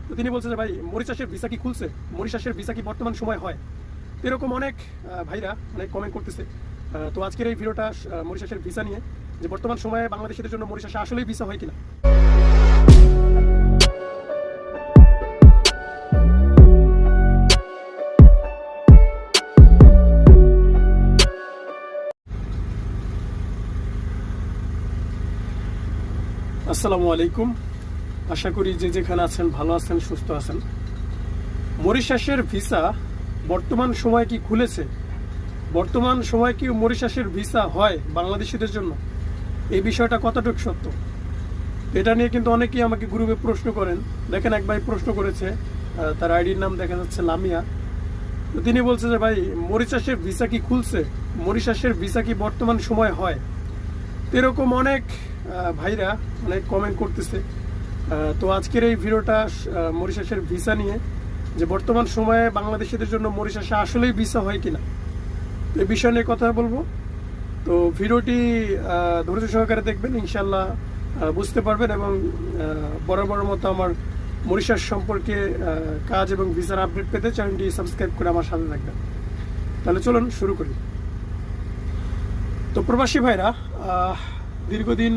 তো তিনি বলছে যে ভাই মরিশাসের ভিসা কি খুলছে, মরিশাসের ভিসা কি বর্তমান সময় হয়, এরকম অনেক ভাইরা অনেক কমেন্ট করতেছে। তো আজকের এই ভিডিওটা মরিশাসের ভিসা নিয়ে, যে বর্তমান সময়ে বাংলাদেশিদের জন্য মরিশাসে আসলেই ভিসা হয় কিনা। আসসালামু আলাইকুম, আশা করি যে যেখানে আছেন ভালো আছেন, সুস্থ আছেন। মরিশাসের ভিসা বর্তমান সময় কি খুলেছে, বর্তমান সময় কি মরিশাসের ভিসা হয় বাংলাদেশিদের জন্য, এই বিষয়টা কতটুকু সত্য, এটা নিয়ে কিন্তু অনেকেই আমাকে গ্রুপে প্রশ্ন করেন। দেখেন এক ভাই প্রশ্ন করেছে, তার আইডির নাম দেখা যাচ্ছে লামিয়া। তো তিনি বলছে যে ভাই মরিশাসের ভিসা কি খুলছে, মরিশাসের ভিসা কি বর্তমান সময় হয়। এরকম অনেক ভাইরা অনেক কমেন্ট করতেছে। তো আজকের এই ভিডিওটা মরিশাসের ভিসা নিয়ে, যে বর্তমান সময়ে বাংলাদেশিদের জন্য মরিশাসে আসলেই ভিসা হয় কিনা, এই বিষয় নিয়ে কথা বলবো। তো ভিডিওটি ধৈর্য সহকারে দেখবেন, ইনশাল্লাহ বুঝতে পারবেন এবং বরাবর মতো আমার মরিশাস সম্পর্কে কাজ এবং ভিসার আপডেট পেতে চ্যানেলটি সাবস্ক্রাইব করে আমার সাথে থাকবেন। তাহলে চলুন শুরু করি। তো প্রবাসী ভাইরা, দীর্ঘদিন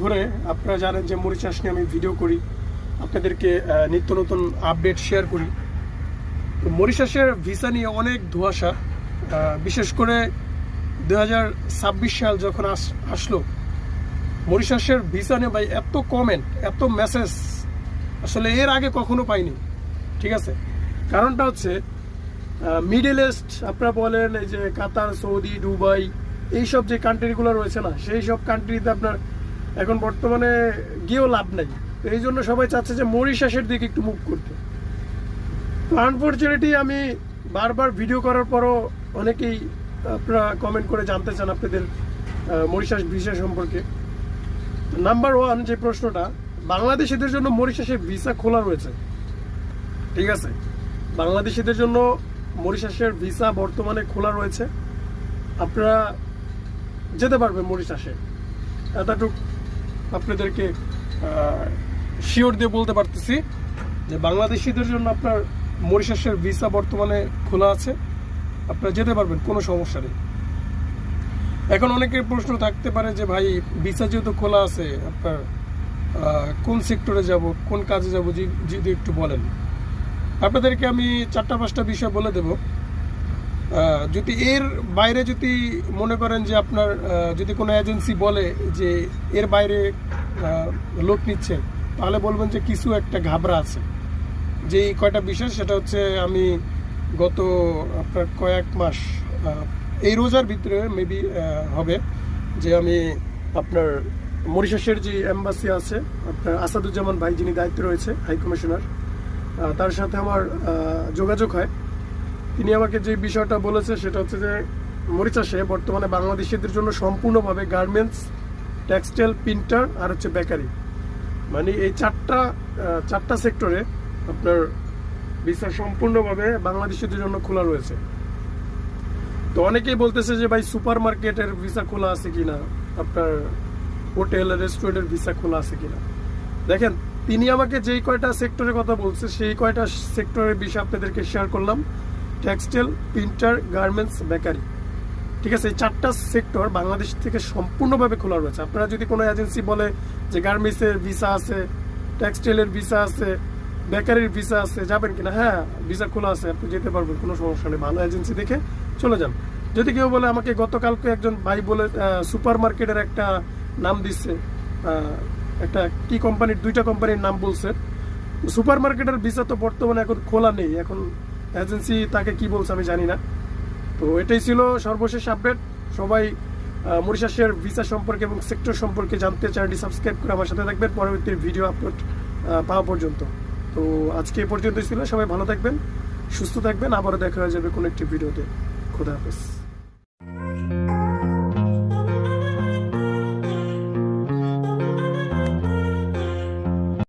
ধরে আপনারা জানেন যে মরিশাস নিয়ে আমি ভিডিও করি, আপনাদেরকে নিত্য নতুন আপডেট শেয়ার করি। তো মরিশাসের ভিসা নিয়ে অনেক ধোঁয়াশা, বিশেষ করে 2026 সাল যখন আসলো, মরিশাসের ভিসা নিয়ে ভাই এত কমেন্ট, এত মেসেজ আসলে এর আগে কখনো পাইনি। ঠিক আছে, কারণটা হচ্ছে মিডল ইস্ট আপনারা বলেন, এই যে কাতার, সৌদি, দুবাই, এইসব যে কান্ট্রিগুলো রয়েছে না, সেই সব কান্ট্রিতে আপনার এখন বর্তমানে গিয়েও লাভ নাই। এই জন্য সবাই চাচ্ছে যে মরিশাসের দিকে একটু মুভ করতে। তো আনফর্চুনেটলি আমি বারবার ভিডিও করার পরও অনেকেই আপনারা কমেন্ট করে জানতে চান আপনাদের মরিশাস ভিসা সম্পর্কে। নাম্বার ওয়ান যে প্রশ্নটা, বাংলাদেশিদের জন্য মরিশাসের ভিসা খোলা রয়েছে। ঠিক আছে, বাংলাদেশিদের জন্য মরিশাসের ভিসা বর্তমানে খোলা রয়েছে, আপনারা যেতে পারবেন মরিশাসে। এতটুক আপনাদেরকে শিওর দিয়ে বলতে পারতেছি যে বাংলাদেশিদের জন্য আপনার মরিশাসের ভিসা বর্তমানে খোলা আছে, আপনারা যেতে পারবেন, কোনো সমস্যা নেই। এখন অনেকের প্রশ্ন থাকতে পারে যে ভাই ভিসা যেহেতু খোলা আছে, আপনার কোন সেক্টরে যাব, কোন কাজে যাব, যদি একটু বলেন। আপনাদেরকে আমি 4-5টা বিষয় বলে দেব। যদি এর বাইরে যদি মনে করেন যে আপনার যদি কোনো এজেন্সি বলে যে এর বাইরে লোক নিচ্ছে, তাহলে বলবেন যে কিছু একটা ঘাবড়া আছে। যে কয়টা বিষয়, সেটা হচ্ছে আমি গত আপনার কয়েক মাস, এই রোজার ভিতরে মেবি হবে, যে আমি আপনার মরিশাসের যে এম্বাসি আছে, আপনার আসাদুজ্জামান ভাই যিনি দায়িত্বে রয়েছে, হাই কমিশনার, তার সাথে আমার যোগাযোগ হয়। তিনি আমাকে যে বিষয়টা বলেছে সেটা হচ্ছে যে মরিশাসে বর্তমানে বাংলাদেশিদের জন্য সম্পূর্ণভাবে গার্মেন্টস, টেক্সটাইল, প্রিন্টার আর হচ্ছে বেকারি, মানে এই চারটা সেক্টরে আপনার ভিসা সম্পূর্ণভাবে বাংলাদেশিদের জন্য খোলা রয়েছে। তো অনেকেই বলতেছে যে ভাই সুপার মার্কেটের ভিসা খোলা আছে কিনা, আপনার হোটেল রেস্টুরেন্টের ভিসা খোলা আছে কিনা। দেখেন, তিনি আমাকে যেই কয়টা সেক্টরের কথা বলছে, সেই কয়টা সেক্টরের বিষয় আপনাদেরকে শেয়ার করলাম। Textile, printer, garments, bakery. ঠিক আছে, এই 4টা সেক্টর বাংলাদেশ থেকে সম্পূর্ণভাবে খোলা রয়েছে। আপনারা যদি কোনো এজেন্সি বলে যে গার্মেন্টসের ভিসা আছে, টেক্সটাইলের ভিসা আছে, বেকারির ভিসা আছে, যাবেন কিনা, হ্যাঁ ভিসা খোলা আছে, আপনি যেতে পারবেন, কোনো সমস্যা নেই, ভালো এজেন্সি দেখে চলে যান। যদি কেউ বলে, আমাকে গতকালকে একজন ভাই বলে সুপার মার্কেটের একটা নাম দিচ্ছে, একটা কি কোম্পানির, 2টা কোম্পানির নাম বলছে। সুপার মার্কেটের ভিসা তো বর্তমানে এখন খোলা নেই, এখন এজেন্সি তাকে কি বলছে আমি জানি না। তো এটাই ছিল সর্বশেষ আপডেট। সবাই মরিশাসের ভিসা সম্পর্কে এবং সেক্টর সম্পর্কে জানতে চ্যানেলটি সাবস্ক্রাইব করে আমার সাথে থাকবেন পরবর্তী ভিডিও আপলোড পাওয়া পর্যন্ত। তো আজকে এই পর্যন্তই ছিল, সবাই ভালো থাকবেন, সুস্থ থাকবেন, আবারও দেখা হয়ে যাবে কোনো একটি ভিডিওতে। খোদা হাফেজ।